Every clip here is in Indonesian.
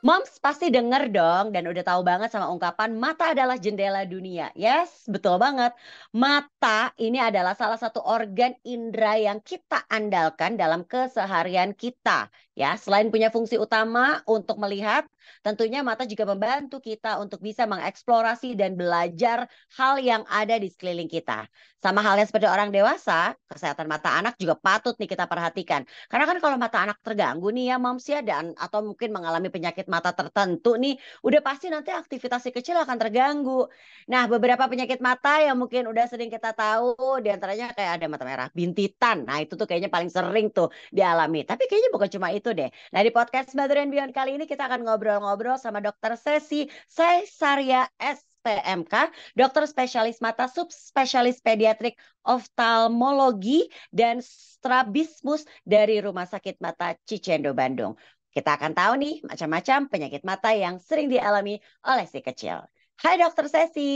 Moms pasti denger dong dan udah tahu banget sama ungkapan mata adalah jendela dunia. Yes, betul banget. Mata ini adalah salah satu organ indera yang kita andalkan dalam keseharian kita. Ya, selain punya fungsi utama untuk melihat, tentunya mata juga membantu kita untuk bisa mengeksplorasi dan belajar hal yang ada di sekeliling kita. Sama halnya seperti orang dewasa, kesehatan mata anak juga patut nih kita perhatikan. Karena kan kalau mata anak terganggu nih ya moms ya dan atau mungkin mengalami penyakit mata tertentu nih, udah pasti nanti aktivitas si kecil akan terganggu. Nah, beberapa penyakit mata yang mungkin udah sering kita tahu, diantaranya kayak ada mata merah bintitan. Nah, itu tuh kayaknya paling sering tuh dialami. Tapi kayaknya bukan cuma itu deh. Nah, di podcast Mother and Beyond kali ini kita akan ngobrol-ngobrol sama Dokter Sesi Cesaria SPMK, dokter spesialis mata subspesialis pediatrik oftalmologi dan strabismus dari Rumah Sakit Mata Cicendo Bandung. Kita akan tahu nih macam-macam penyakit mata yang sering dialami oleh si kecil. Hai Dokter Sesi.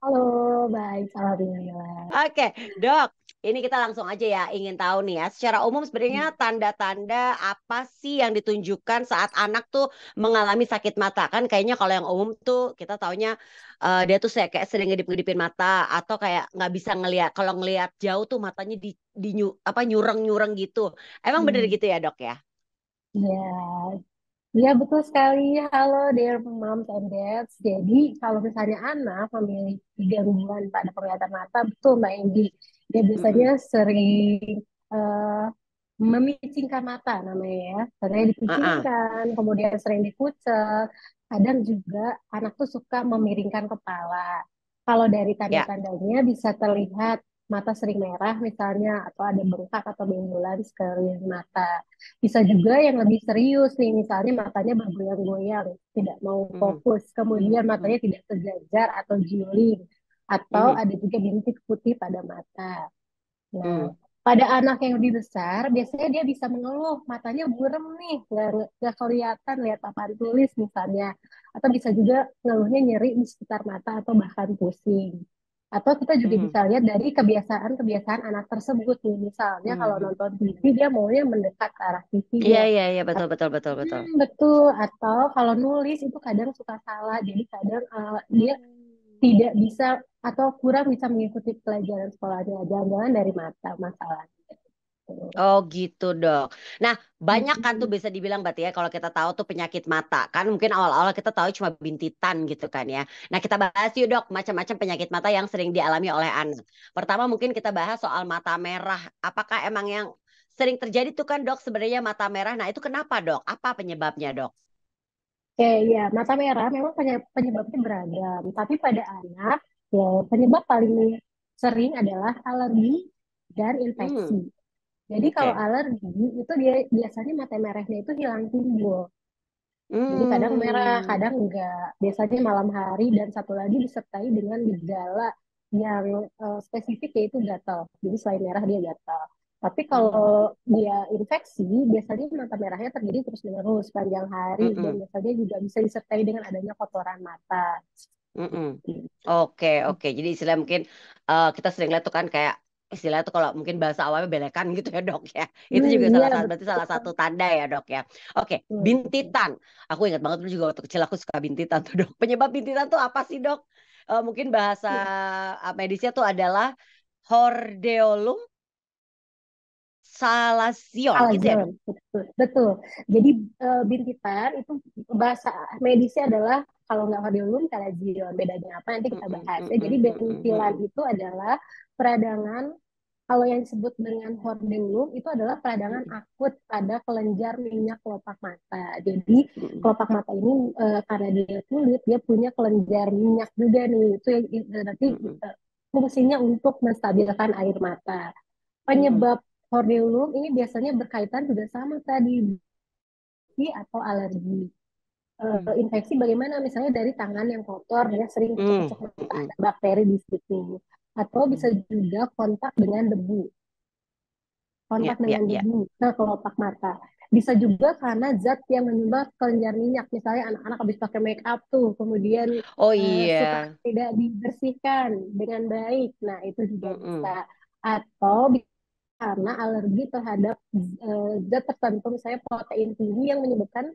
Halo, baik, alhamdulillah. Oke, Dok. Ini kita langsung aja ya ingin tahu nih ya. Secara umum sebenarnya Hmm. tanda-tanda apa sih yang ditunjukkan saat anak tuh mengalami sakit mata? Kan kayaknya kalau yang umum tuh kita taunya dia tuh kayak sering ngedip-ngedipin mata atau kayak nggak bisa ngelihat. Kalau ngelihat jauh tuh matanya apa nyureng-nyureng gitu. Emang bener Hmm. gitu ya, Dok ya? Ya, ya betul sekali. Halo, dear moms and dads. Jadi, kalau misalnya anak memiliki gangguan pada penglihatan mata, betul Mbak Indi. Dia biasanya Mm-mm. sering eh, memicingkan mata namanya ya. Sering Ah-ah. dipicingkan, kemudian sering dikucek. Kadang juga anak tuh suka memiringkan kepala. Kalau dari Ya. tanda-tandanya bisa terlihat mata sering merah misalnya, atau ada bengkak atau benjolan sekeliling mata. Bisa juga yang lebih serius nih, misalnya matanya bergoyang-goyang, tidak mau Mhm. fokus, kemudian Mhm. matanya tidak sejajar atau juling, atau Mhm. ada juga bintik putih pada mata. Nah, Mhm. pada anak yang lebih besar, biasanya dia bisa mengeluh, matanya buram nih, nggak kelihatan lihat papan tulis misalnya. Atau bisa juga ngeluhnya nyeri di sekitar mata atau bahkan pusing. Atau kita juga Mhm. bisa lihat dari kebiasaan-kebiasaan anak tersebut nih. Misalnya kalau Mhm. nonton TV, dia maunya mendekat ke arah Iya, TV-nya. iya, iya, betul, betul, betul, betul. Betul. Atau kalau nulis itu kadang suka salah. Jadi kadang dia Hmm. tidak bisa atau kurang bisa mengikuti pelajaran sekolahnya. Jangan-jangan dari mata masalahnya. Oh gitu dok. Nah banyak kan tuh Mm-mm. bisa dibilang berarti ya kalau kita tahu tuh penyakit mata kan mungkin awal-awal kita tahu cuma bintitan gitu kan ya. Nah kita bahas yuk dok macam-macam penyakit mata yang sering dialami oleh anak. Pertama mungkin kita bahas soal mata merah. Apakah emang yang sering terjadi tuh kan dok sebenarnya mata merah? Nah itu kenapa dok? Apa penyebabnya dok? Oke, ya, mata merah memang penyebabnya beragam. Tapi pada anak, ya, penyebab paling sering adalah alergi dan infeksi. Hmm, Jadi kalau oke. alergi itu dia biasanya mata merahnya itu hilang timbul. Jadi kadang merah, Hmm, kadang enggak. Biasanya malam hari dan satu lagi disertai dengan gejala yang spesifik yaitu gatal. Jadi selain merah dia gatal. Tapi hmm, kalau dia infeksi, biasanya mata merahnya terjadi terus-menerus sepanjang hari dan hmm, biasanya juga bisa disertai dengan adanya kotoran mata. hmm. Oke, oke. Jadi istilah mungkin kita sering lihat tuh kan kayak istilah tuh kalau mungkin bahasa awalnya belekan gitu ya dok ya. Itu juga Iya salah satu berarti salah satu betul. tanda ya dok ya. Oke, Hmm. bintitan. Aku ingat banget dulu juga waktu kecil aku suka bintitan tuh dok. Penyebab bintitan tuh apa sih dok? Mungkin bahasa medisnya tuh adalah hordeolum salacion gitu ya Alajon, dok. betul, betul. Jadi bintitan itu bahasa medisnya adalah kalau nggak hordeolum calazion. Bedanya apa nanti Mm, kita mm, bahas. mm, Ya, jadi mm, mm, mm, bentilan mm, itu adalah peradangan. Kalau yang disebut dengan hordeolum itu adalah peradangan mm, akut pada kelenjar minyak kelopak mata. Jadi mm, mm, kelopak mata ini karena dia kulit, dia punya kelenjar minyak juga nih. Itu yang nanti mm, mm, fungsinya untuk menstabilkan air mata. mm, Penyebab hordeolum ini biasanya berkaitan juga sama tadi infeksi atau alergi. mm, Infeksi bagaimana? Misalnya dari tangan yang kotor, ya sering mm, kecek-kecek mm, mata, mm, ada bakteri di situ. Atau bisa mm. juga kontak Ya, ya, dengan ya. debu ke kelopak mata. Bisa juga karena zat yang menyebabkan kelenjar minyak. Misalnya anak-anak habis pakai make up tuh, kemudian Oh suka iya. tidak dibersihkan dengan baik. Nah, itu juga bisa. Mm-mm. Atau karena alergi terhadap zat tertentu, misalnya protein tinggi yang menyebabkan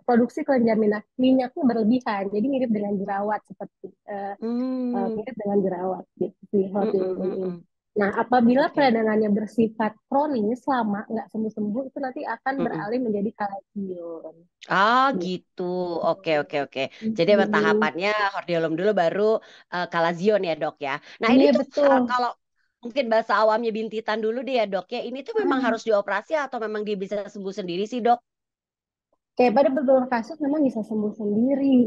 produksi kelenjar minyaknya berlebihan. Jadi mirip dengan jerawat seperti Hmm. mirip dengan jerawat gitu si Mm, Hordeum mm, mm, ini. mm. Nah, apabila Oke. peradangannya bersifat kronis lama nggak sembuh-sembuh, itu nanti akan Mm, mm. beralih menjadi kalazion. Ah Gitu. gitu. Oke, oke, oke. Jadi emang tahapannya hordeolum dulu baru kalazion ya dok ya. Nah ini Iya tuh betul. kalau mungkin bahasa awamnya bintitan dulu deh ya dok ya. Ini tuh memang Hmm. harus dioperasi atau memang dia bisa sembuh sendiri sih dok? Kayak pada beberapa kasus memang bisa sembuh sendiri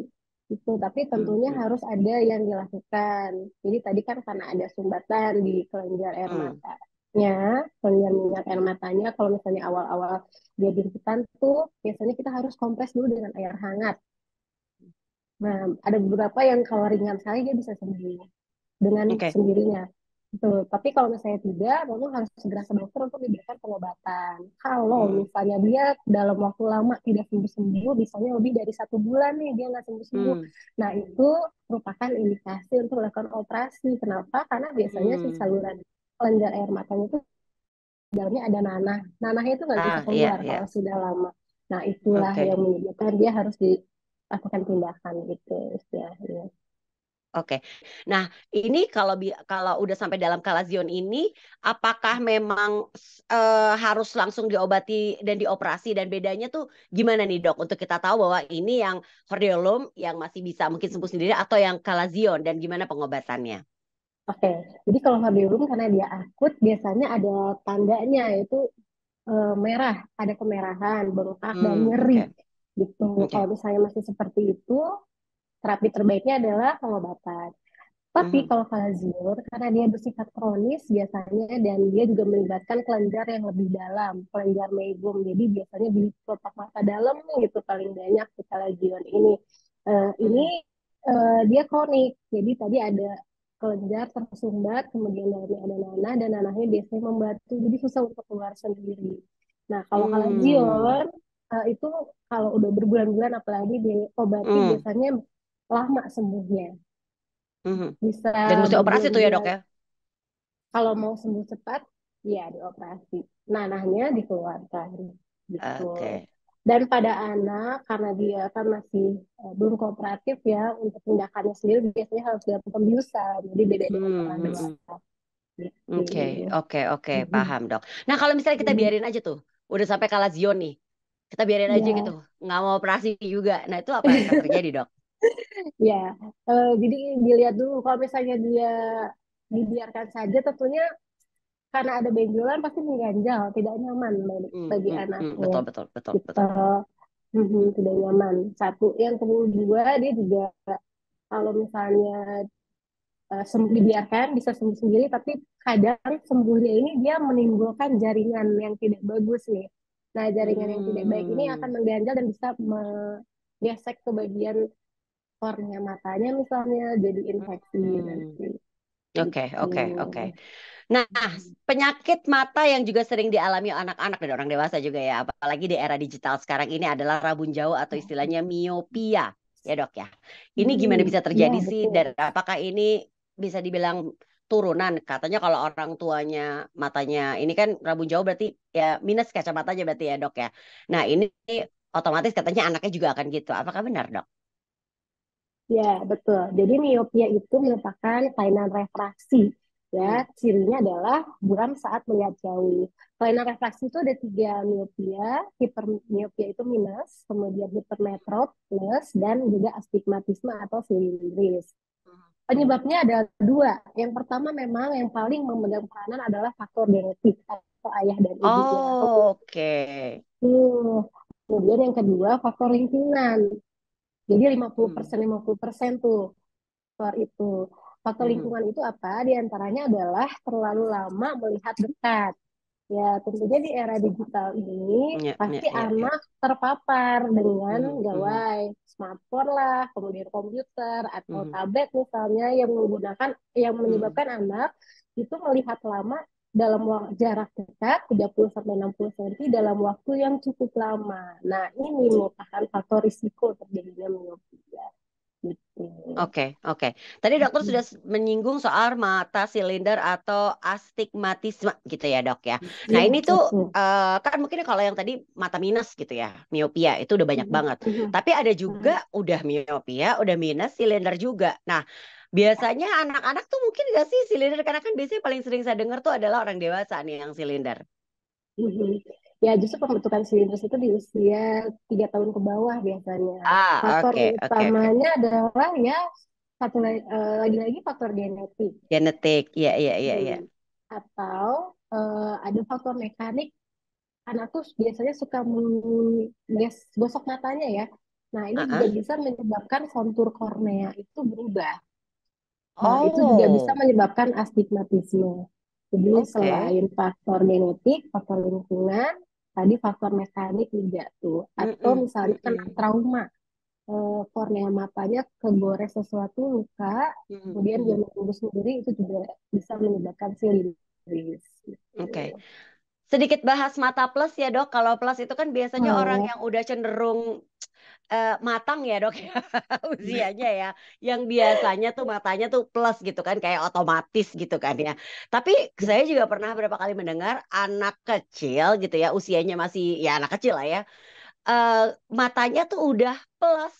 gitu, tapi Hmm, tentunya hmm, harus ada yang dilakukan. Jadi tadi kan karena ada sumbatan di kelenjar air hmm. matanya, kelenjar minyak air matanya, kalau misalnya awal-awal dia bintitan tuh biasanya kita harus kompres dulu dengan air hangat. Nah, ada beberapa yang kalau ringan sekali dia bisa sembuh dengan Oke. sendirinya. Gitu. Tapi kalau misalnya tidak, memang harus segera ke dokter untuk diberikan pengobatan. Kalau Hmm, misalnya dia dalam waktu lama tidak sembuh-sembuh, misalnya lebih dari 1 bulan nih dia nggak sembuh-sembuh, hmm, nah itu merupakan indikasi untuk melakukan operasi. Kenapa? Karena biasanya si hmm. saluran kelenjar air matanya itu dalamnya ada nanah. Nanahnya itu nggak bisa Ah iya keluar iya. kalau sudah lama. Nah itulah Oke. yang menyebabkan dia harus dilakukan tindakan gitu istilahnya. Oke. Nah, ini kalau udah sampai dalam kalazion ini, apakah memang harus langsung diobati dan dioperasi dan bedanya tuh gimana nih dok? Untuk kita tahu bahwa ini yang hordeolum yang masih bisa mungkin sembuh sendiri atau yang kalazion dan gimana pengobatannya? Oke, jadi kalau Fabiolum karena dia akut, biasanya ada tandanya yaitu merah, ada kemerahan, bengkak dan nyeri Oke, gitu. Kalau oke. misalnya masih seperti itu, terapi terbaiknya adalah pengobatan. Tapi Mhm. kalau kalazion, karena dia bersifat kronis biasanya dan dia juga melibatkan kelenjar yang lebih dalam, kelenjar meibum. Jadi biasanya di kelopak mata dalam gitu paling banyak di kalazion ini. Ini Mhm. dia kronik. Jadi tadi ada kelenjar tersumbat, kemudian dalamnya ada nanah dan nanahnya biasanya membatu. Jadi susah untuk keluar sendiri. Nah, kalau Hmm. kalazion itu kalau udah berbulan-bulan apalagi diobati Hmm. biasanya lama sembuhnya, Mhm. bisa Dan mesti operasi tuh ya dok berbulan-bulan. ya? Kalau mau sembuh cepat, ya dioperasi. Nanahnya dikeluarkan gitu. Oke. Dan pada anak, karena dia kan masih belum kooperatif ya, untuk tindakannya sendiri biasanya harus dilakukan pembiusan. Jadi beda dengan Hmm. orang Hmm, hmm. dewasa. Gitu. Oke, oke, oke, Mhm. paham dok. Nah kalau misalnya kita Mhm. biarin aja tuh, udah sampai kalazion nih, kita biarin aja gitu, Ya, nggak mau operasi juga. Nah itu apa yang akan terjadi dok? ya. Jadi dilihat dulu kalau misalnya dia dibiarkan saja, tentunya karena ada benjolan pasti mengganjal, tidak nyaman bagi anaknya. Betul, betul, betul, Gitu. betul. Tidak nyaman. Satu, yang kedua dia juga kalau misalnya dibiarkan bisa sembuh sendiri, tapi kadang sembuhnya ini dia menimbulkan jaringan yang tidak bagus nih. Nah, jaringan yang tidak baik ini akan Hmm, mengganjal dan bisa menggesek ke bagian kornea matanya misalnya, jadi infeksi hmm. nanti. Oke, Gitu. oke, oke. Nah, penyakit mata yang juga sering dialami anak-anak dan orang dewasa juga ya, apalagi di era digital sekarang ini adalah rabun jauh atau istilahnya miopia, ya dok ya. Ini gimana bisa Ya, terjadi sih dan betul. apakah ini bisa dibilang turunan? Katanya kalau orang tuanya matanya ini kan rabun jauh berarti ya minus kacamatanya berarti ya dok ya. Nah, ini otomatis katanya anaknya juga akan gitu. Apakah benar dok? Ya, betul. Jadi miopia itu merupakan kelainan refraksi. Ya, Hmm. cirinya adalah buram saat melihat jauh. Kelainan refraksi itu ada 3 miopia, hipermiopia itu minus, kemudian hipermetrop plus, dan juga astigmatisme atau silindris. Penyebabnya ada 2. Yang pertama memang yang paling memegang peranan adalah faktor genetik atau ayah dan ibunya. Oh, oke. Kemudian yang kedua faktor lingkungan. Jadi Hmm. 50% tuh faktor itu. Faktor Mhm. lingkungan itu apa? Di antaranya adalah terlalu lama melihat dekat. Ya, tentunya di era digital ini Ya, ya, pasti ya, ya. anak terpapar dengan Mhm, mhm, gawai smartphone lah, kemudian komputer atau mhm, tablet misalnya yang mhm. menyebabkan anak itu melihat lama dalam jarak dekat 30 sampai 60 cm dalam waktu yang cukup lama. Nah, ini merupakan faktor risiko terjadinya miopia. gitu. Oke, oke. Tadi dokter sudah menyinggung soal mata silinder atau astigmatisme gitu ya, Dok ya. Nah, Iya, ini tuh betul. kan mungkin kalau yang tadi mata minus gitu ya, miopia itu udah banyak Mhm, banget. mhm, Tapi ada juga mhm. udah miopia, udah minus, silinder juga. Nah, biasanya anak-anak tuh mungkin gak sih silinder karena kan biasanya paling sering saya dengar tuh adalah orang dewasa nih yang silinder. Mhm. Ya, justru pembentukan silindris itu di usia 3 tahun ke bawah biasanya. Ah, Faktor oke, oke, oke. utamanya adalah ya lagi-lagi faktor genetik. Genetik, iya, iya, iya, iya. Hmm. Atau ada faktor mekanik, anak tuh biasanya suka gosok matanya ya. Nah, ini juga Ah, bisa menyebabkan kontur kornea itu berubah. Nah, itu juga bisa oh, menyebabkan astigmatisme. Jadi oke. selain faktor genetik, faktor lingkungan, tadi faktor mekanik juga tuh. Atau Mm-mm, misalnya kena mm-mm, trauma, kornea matanya kegores sesuatu luka, mm-mm, kemudian dia mm-mm. menembus sendiri, itu juga bisa menyebabkan silindris. Gitu. Oke. Sedikit bahas mata plus ya dok. Kalau plus itu kan biasanya orang Oh, yang udah cenderung matang ya dok ya usianya ya. Yang biasanya tuh matanya tuh plus gitu kan kayak otomatis gitu kan ya. Tapi saya juga pernah beberapa kali mendengar anak kecil gitu ya usianya masih ya anak kecil lah ya. eh, Matanya tuh udah plus.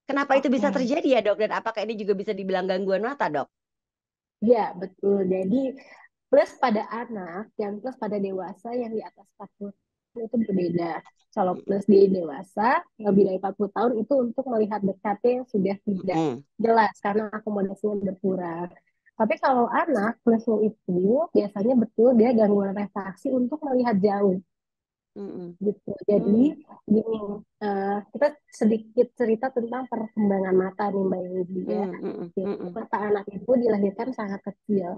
Kenapa itu bisa oke. terjadi ya dok? Dan apakah ini juga bisa dibilang gangguan mata dok? Ya, betul. Jadi plus pada anak dan plus pada dewasa yang di atas 40 tahun itu berbeda. Kalau plus di dewasa lebih dari 40 tahun itu untuk melihat dekatnya yang sudah tidak Mm-mm, jelas karena akomodasinya berkurang. Tapi kalau anak plusnya itu biasanya betul dia gangguan refraksi untuk melihat jauh mm-mm, gitu. Jadi mm, gini, kita sedikit cerita tentang perkembangan mata nih Mbak Yudi ya. mm, mm, Jadi mm, mata anak itu dilahirkan sangat kecil.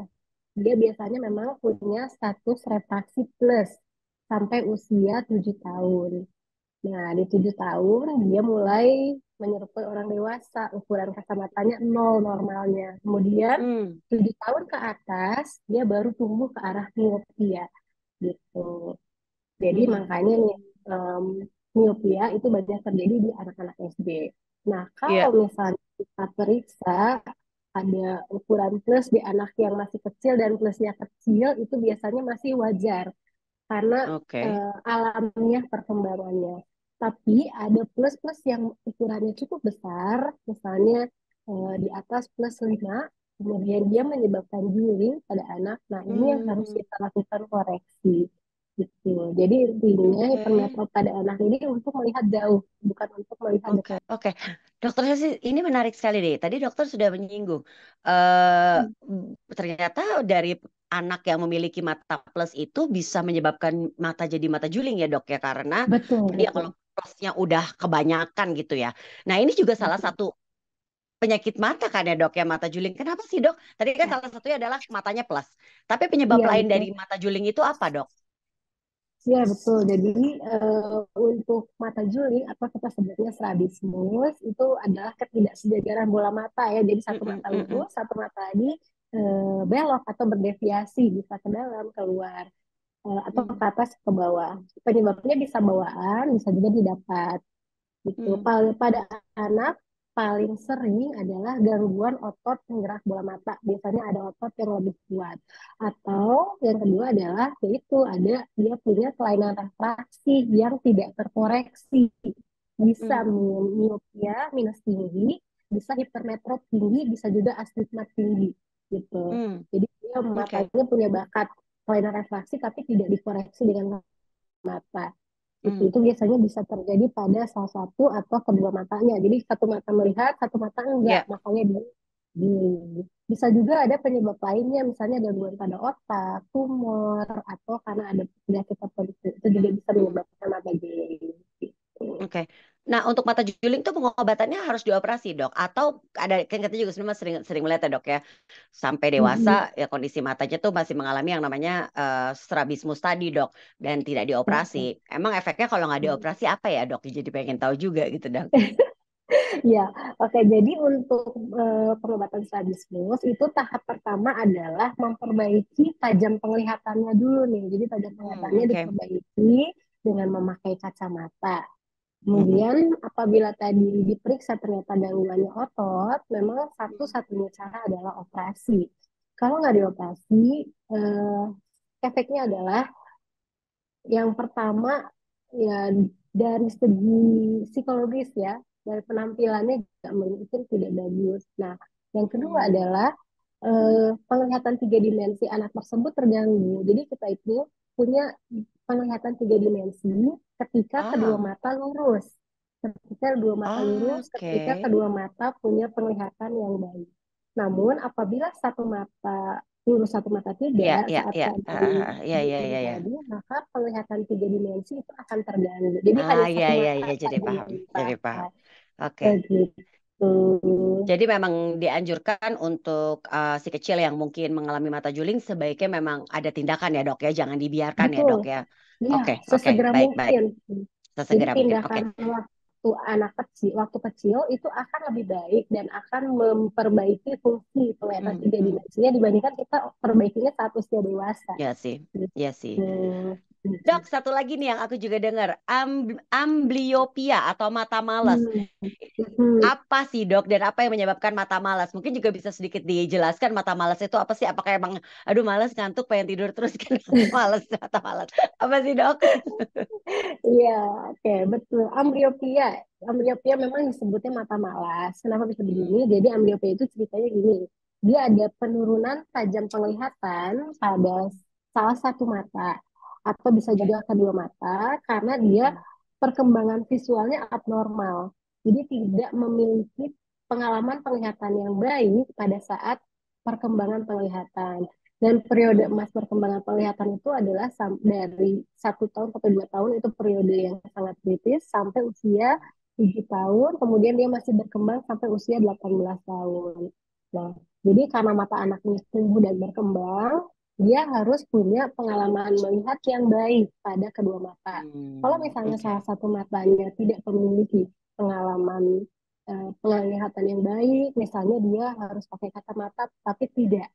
Dia biasanya memang punya status refraksi plus sampai usia 7 tahun. Nah, di 7 tahun dia mulai menyerupai orang dewasa, ukuran kacamatanya nol normalnya. Kemudian mm, 7 tahun ke atas dia baru tumbuh ke arah miopia gitu. Jadi mm, makanya nih em, miopia itu banyak terjadi di anak-anak SD. Nah, kalau Iya, misalnya kita periksa ada ukuran plus di anak yang masih kecil dan plusnya kecil itu biasanya masih wajar karena oke. alamiah perkembangannya. Tapi ada plus-plus yang ukurannya cukup besar, misalnya di atas plus 5, kemudian dia menyebabkan giling pada anak. Nah, ini yang harus Hmm, kita lakukan koreksi. Gitu. Jadi intinya oke, hipermetrop pada anak ini untuk melihat jauh, bukan untuk melihat oke, dekat. oke. Dokter sih ini menarik sekali deh. Tadi dokter sudah menyinggung. eh Ternyata dari anak yang memiliki mata plus itu bisa menyebabkan mata jadi mata juling ya dok ya. Karena Betul, tadi ya kalau betul. plusnya udah kebanyakan gitu ya. Nah ini juga salah Betul. satu penyakit mata kan ya dok ya mata juling. Kenapa sih dok? Tadi kan Ya, salah satunya adalah matanya plus. Tapi penyebab iya lain dari betul. mata juling itu apa dok? Iya betul. Jadi untuk mata juli atau kita sebutnya strabismus itu adalah ketidaksejajaran bola mata ya. Jadi satu Mm-mm, mata mm-mm, lurus, satu mata ini belok atau berdeviasi bisa ke dalam, keluar, atau ke mm, atas ke bawah. Penyebabnya bisa bawaan, bisa juga didapat gitu. mm, Pada anak paling sering adalah gangguan otot penggerak bola mata. Biasanya ada otot yang lebih kuat. Atau yang kedua adalah yaitu ada dia punya kelainan refraksi yang tidak terkoreksi. Bisa mm, miopia minus tinggi, bisa hipermetrop tinggi, bisa juga astigmat tinggi gitu. mm. Jadi dia Oke. matanya punya bakat kelainan refraksi tapi tidak dikoreksi dengan mata. Itu Mm. biasanya bisa terjadi pada salah satu atau kedua matanya. Jadi satu mata melihat, satu mata enggak, Ya, makanya bisa juga ada penyebab lainnya, misalnya gangguan pada otak, tumor, atau karena ada penyakit tertentu. Itu juga mm, bisa mm. menyebabkan mata jeli. Gitu. Oke. Nah, untuk mata juling tuh pengobatannya harus dioperasi, Dok. Atau ada kan kita juga sebenarnya sering sering melihat ya, Dok ya. Sampai dewasa Mhm. ya kondisi matanya tuh masih mengalami yang namanya strabismus tadi, Dok, dan tidak dioperasi. Oke. Emang efeknya kalau nggak dioperasi apa ya, Dok? Jadi pengen tahu juga gitu, Dok. Ya, oke. Jadi untuk pengobatan strabismus itu tahap pertama adalah memperbaiki tajam penglihatannya dulu nih. Jadi tajam penglihatannya Oke. diperbaiki dengan memakai kacamata. Mm-mm. Kemudian apabila tadi diperiksa ternyata gangguannya otot, memang satu-satunya cara adalah operasi. Kalau nggak dioperasi, eh, efeknya adalah yang pertama ya dari segi psikologis ya, dari penampilannya juga mungkin tidak bagus. Nah, yang kedua Hmm. adalah penglihatan tiga dimensi anak tersebut terganggu. Jadi kita itu punya penglihatan tiga dimensi ketika kedua Ah, mata lurus. Ketika kedua mata lurus, oke. ketika kedua mata punya penglihatan yang baik. Namun apabila satu mata lurus satu mata Ya, tidak ya, saat ya. keadaan Ya, ya, begini ya, tadi, ya. maka penglihatan tiga dimensi itu akan terganggu. Jadi Ah, hanya ya, satu ya, mata ya. Jadi saja paham. yang Jadi paham. dipakai. Oke. Begitu. Jadi memang dianjurkan untuk si kecil yang mungkin mengalami mata juling sebaiknya memang ada tindakan ya dok ya, jangan dibiarkan ya Betul. dok ya. Ya, Oke, oke, sesegera baik, baik. mungkin. Jadi Sesegera mungkin. Oke. tindakan waktu kecil itu akan lebih baik dan akan memperbaiki fungsi penglihatan Hmm, tiga hmm. dimensinya dibandingkan kita perbaikinya saat usia dewasa. Ya sih, ya sih. Hmm. Dok, satu lagi nih yang aku juga dengar, ambliopia atau mata malas. Hmm. Hmm. Apa sih dok dan apa yang menyebabkan mata malas? Mungkin juga bisa sedikit dijelaskan mata malas itu apa sih? Apakah emang, aduh malas ngantuk pengen tidur terus kan malas mata malas? Apa sih dok? Iya, oke, betul. Amblyopia. Amblyopia memang disebutnya mata malas. Kenapa bisa begini? Hmm. Jadi amblyopia itu ceritanya gini. Dia ada penurunan tajam penglihatan pada salah satu mata atau bisa Oke. juga kedua mata karena dia Hmm. perkembangan visualnya abnormal. Jadi tidak memiliki pengalaman penglihatan yang baik pada saat perkembangan penglihatan. Dan periode Hmm. emas perkembangan penglihatan itu adalah dari 1 tahun sampai 2 tahun itu periode yang sangat kritis sampai usia 7 tahun, kemudian dia masih berkembang sampai usia 18 tahun. Nah, jadi karena mata anak ini tumbuh dan berkembang, dia harus punya pengalaman melihat yang baik pada kedua mata. Kalau Hmm. misalnya salah Oke. satu matanya tidak memiliki pengalaman penglihatan yang baik, misalnya dia harus pakai kacamata tapi tidak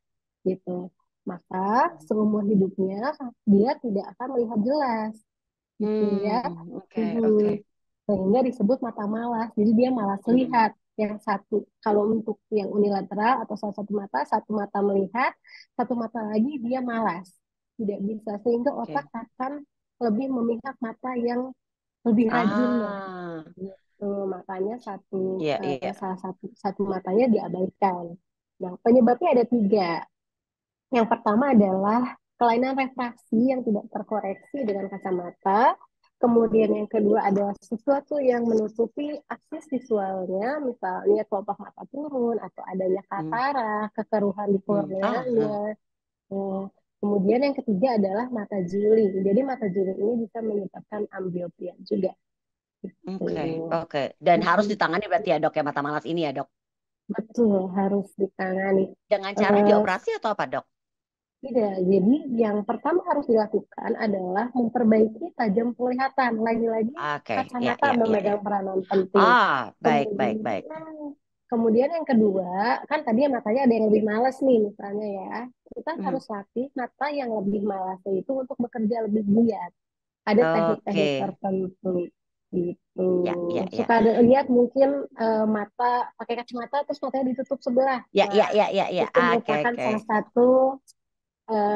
gitu, maka seumur hidupnya dia tidak akan melihat jelas gitu ya. Oke, oke. Mhm. Sehingga disebut mata malas. Jadi dia malas Hmm. lihat yang satu. Kalau untuk yang unilateral atau salah satu mata melihat, satu mata lagi dia malas. Tidak bisa. Sehingga otak Oke. akan lebih memihak mata yang lebih rajinnya. Ah, Gitu. Makanya iya, iya. salah satu matanya diabaikan. Nah, penyebabnya ada tiga. Yang pertama adalah kelainan refraksi yang tidak terkoreksi dengan kacamata. Kemudian yang kedua adalah sesuatu yang menutupi aksis visualnya, misalnya kelopak mata turun atau adanya Hmm. katarak, kekeruhan di Ah, ah. korneanya. Eh, Kemudian yang ketiga adalah mata juling. Jadi mata juling ini bisa menyebabkan amblyopia juga. Oke, Tuh. oke. Dan harus ditangani berarti ya dok ya mata malas ini ya dok. Betul, harus ditangani. Dengan cara Eh, dioperasi atau apa dok? Tidak, jadi yang pertama harus dilakukan adalah memperbaiki tajam penglihatan. Lagi-lagi Oke, ya, kacamata ya, ya, ya. memegang peranan penting. Ah, baik, baik, Kemudian, baik. kemudian yang kedua, kan tadi matanya ada yang lebih malas nih misalnya ya. Kita Hmm. harus latih mata yang lebih malas itu untuk bekerja lebih giat. Ada teknik-teknik Oke, tertentu gitu. ya, ya, ya. Suka ada lihat mungkin mata pakai kacamata terus matanya ditutup sebelah. Ya, Nah, ya, ya, ya, ya. itu Oke, merupakan oke. salah satu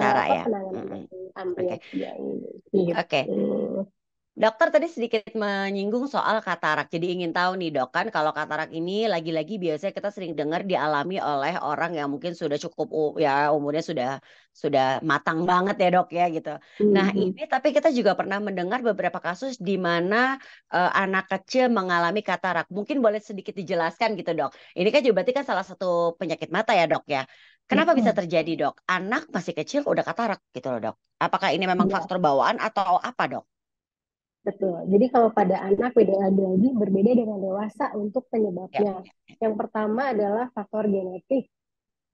Cara ya. penanganan Mm-mm. dari Oke, amblyopia ini oke. gitu. Dokter tadi sedikit menyinggung soal katarak. Jadi ingin tahu nih dok kan kalau katarak ini lagi-lagi biasanya kita sering dengar dialami oleh orang yang mungkin sudah cukup ya umurnya sudah matang banget ya dok ya gitu. Nah Mhm. ini tapi kita juga pernah mendengar beberapa kasus di mana anak kecil mengalami katarak. Mungkin boleh sedikit dijelaskan gitu dok. Ini kan juga berarti kan salah satu penyakit mata ya dok ya. Kenapa bisa Betul. terjadi dok? Anak masih kecil udah katarak gitu loh dok. Apakah ini memang Ya, faktor bawaan atau apa dok? betul. Jadi kalau pada anak beda lagi berbeda dengan dewasa untuk Ya. penyebabnya. Yang pertama adalah faktor genetik,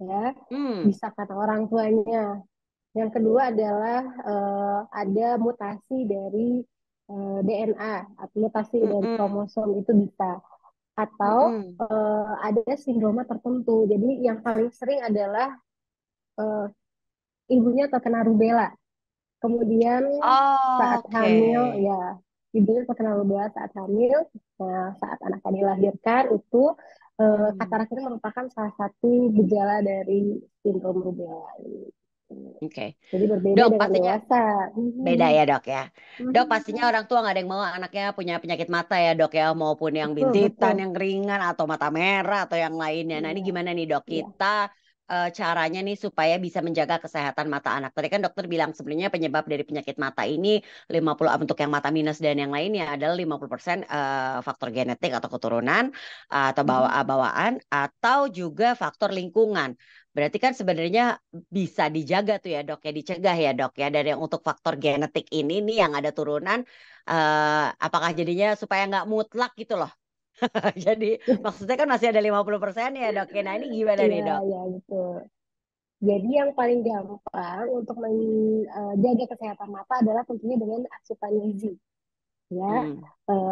ya, Hmm. bisa karena orang tuanya. Yang kedua adalah ada mutasi dari DNA atau mutasi dari Mm-mm. kromosom itu bisa. Atau Mm-mm. ada sindroma tertentu. Jadi yang paling sering adalah eh, ibunya terkena rubella. Kemudian saat Oke. hamil ya ibunya terkena rubella saat hamil. Nah, saat anak tadi dilahirkan itu Hmm. katarak itu merupakan salah satu gejala dari sindrom rubella ini. Oke. Jadi berbeda Dok, dengan pastinya dewasa. beda ya dok ya. Dok, pastinya Mhm. orang tua nggak ada yang mau anaknya punya penyakit mata ya dok ya. Maupun yang Betul, bintitan, betul. yang ringan, atau mata merah, atau yang lainnya. Nah ini Iya, gimana nih dok? iya. Kita caranya nih supaya bisa menjaga kesehatan mata anak. Tadi kan dokter bilang sebenarnya penyebab dari penyakit mata ini 50 untuk yang mata minus dan yang lainnya adalah 50% faktor genetik atau keturunan atau Mhm. bawaan atau juga faktor lingkungan. Berarti kan sebenarnya bisa dijaga tuh ya dok ya, dicegah ya dok ya dari yang untuk faktor genetik ini nih yang ada turunan, apakah jadinya supaya nggak mutlak gitu loh. Jadi maksudnya kan masih ada 50% ya dok ya. Nah ini gimana Iya, nih dok? iya, betul. Jadi yang paling gampang untuk menjaga kesehatan mata adalah tentunya dengan asupan gizi. Ya, Hmm.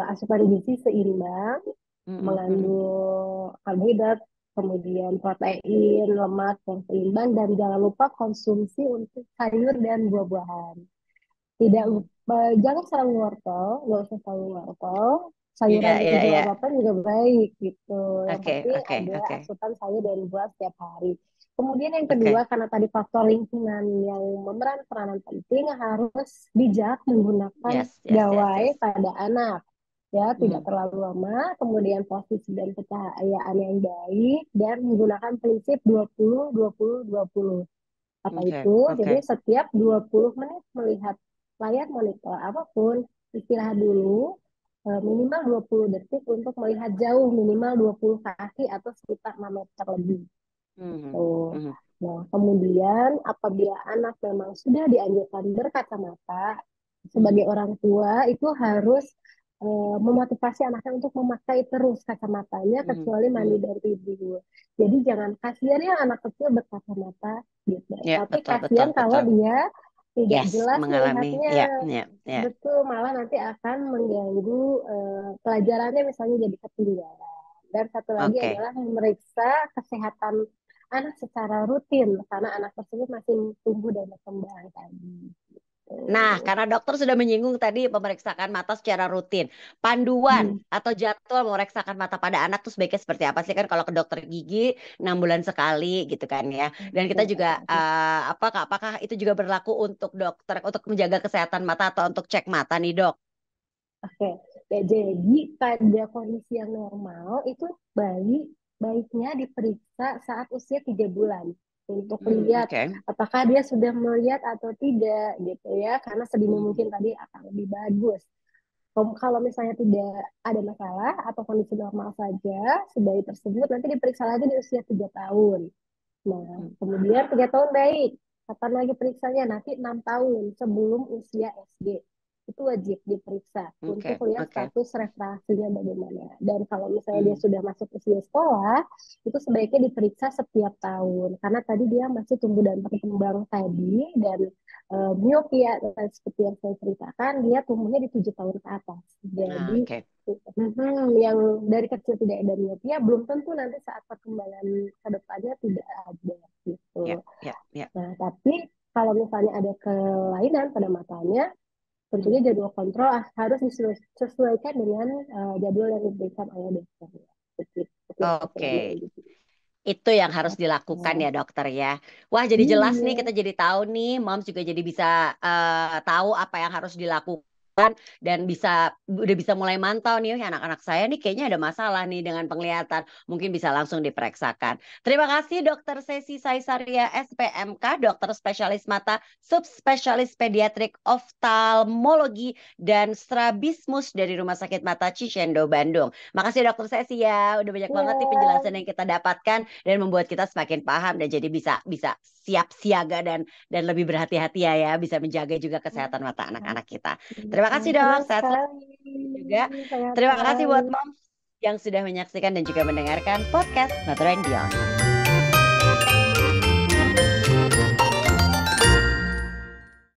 asupan gizi seimbang, Hmm, hmm, hmm. mengandung karbohidrat, kemudian protein, lemak yang seimbang, dan jangan lupa konsumsi untuk sayur dan buah-buahan. Tidak Hmm. lupa, jangan selalu wortel, nggak usah selalu wortel. Iya Sayuran iya hijau iya. apapun juga baik gitu. Yang Oke penting oke ada oke asupan sayur dan buah setiap hari. Kemudian yang kedua, oke. karena tadi faktor lingkungan yang memeran peranan penting, harus bijak menggunakan Yes yes yes gawai yes. pada anak. Ya, tidak Hmm. terlalu lama, kemudian posisi dan pencahayaan yang baik, dan menggunakan prinsip 20-20-20. Apa Oke itu? Jadi oke. setiap 20 menit melihat layar monitor apapun, istirahat dulu minimal 20 detik untuk melihat jauh, minimal 20 kaki atau sekitar 6 meter lebih. Hmm. Tuh. Hmm. Nah, kemudian apabila anak memang sudah dianjurkan berkacamata, Hmm. sebagai orang tua itu harus memotivasi anaknya untuk memakai terus kacamatanya Hmm. kecuali mandi Hmm. dan tidur. Jadi jangan kasihan ya anak kecil berkacamata gitu. Ya Tapi betul betul kasihan kalau betul. dia tidak Yes jelas mengalami melihatnya. ya ya ya. Betul, malah nanti akan mengganggu pelajarannya misalnya jadi ketinggalan. Dan satu lagi Oke. adalah memeriksa kesehatan anak secara rutin karena anak tersebut masih tumbuh dan berkembang tadi. Nah, Tuh. karena dokter sudah menyinggung tadi pemeriksakan mata secara rutin, panduan Hmm. atau jadwal memeriksakan mata pada anak tuh sebaiknya seperti apa sih kan kalau ke dokter gigi 6 bulan sekali gitu kan ya. Dan kita Oke, juga oke, oke. apakah itu juga berlaku untuk dokter untuk menjaga kesehatan mata atau untuk cek mata nih dok? Oke. Ya, jadi pada kondisi yang normal itu baiknya diperiksa saat usia 3 bulan untuk lihat Oke. apakah dia sudah melihat atau tidak gitu ya karena sedini Hmm, mungkin tadi akan lebih bagus. Kalau misalnya tidak ada masalah atau kondisi normal saja, si bayi tersebut nanti diperiksa lagi di usia 3 tahun. Nah, hmm. kemudian 3 tahun baik. Kapan lagi periksanya? Nanti 6 tahun sebelum usia SD. Itu wajib diperiksa untuk Oke, lihat oke. status refraksinya bagaimana. Dan kalau misalnya dia Hmm, sudah masuk usia sekolah, itu sebaiknya diperiksa setiap tahun. Karena tadi dia masih tumbuh dan berkembang tadi, dan miopia seperti yang saya ceritakan, dia tumbuhnya di 7 tahun ke atas. nah, Jadi oke. yang dari kecil tidak ada miopia, belum tentu nanti saat perkembangan ke depannya tidak ada gitu. Ya, ya, ya. Nah, tapi kalau misalnya ada kelainan pada matanya, Hmm. tentunya jadwal kontrol harus disesuaikan dengan jadwal yang diberikan oleh dokter. Seperti yang saya Oke. bilang gitu. Itu yang harus dilakukan ya dokter ya. Wah jadi jelas nih Iya. kita jadi tahu nih, Moms juga jadi bisa tahu apa yang harus dilakukan dan udah bisa mulai mantau nih anak-anak saya nih kayaknya ada masalah nih dengan penglihatan. Mungkin bisa langsung diperiksakan. Terima kasih Dokter Sesi Saisaria SPMK, dokter spesialis mata, subspesialis pediatrik oftalmologi dan strabismus dari Rumah Sakit Mata Cicendo Bandung. Makasih Dokter Sesi ya, udah banyak banget nih Iya. penjelasan yang kita dapatkan dan membuat kita semakin paham dan jadi bisa bisa siap siaga dan lebih berhati-hati ya bisa menjaga juga kesehatan mata anak-anak kita. Terima kasih dok, Senang sehat selalu sekali. juga. Sehat Terima kasih selalu. buat moms yang sudah menyaksikan dan juga mendengarkan podcast Mother and Beyond.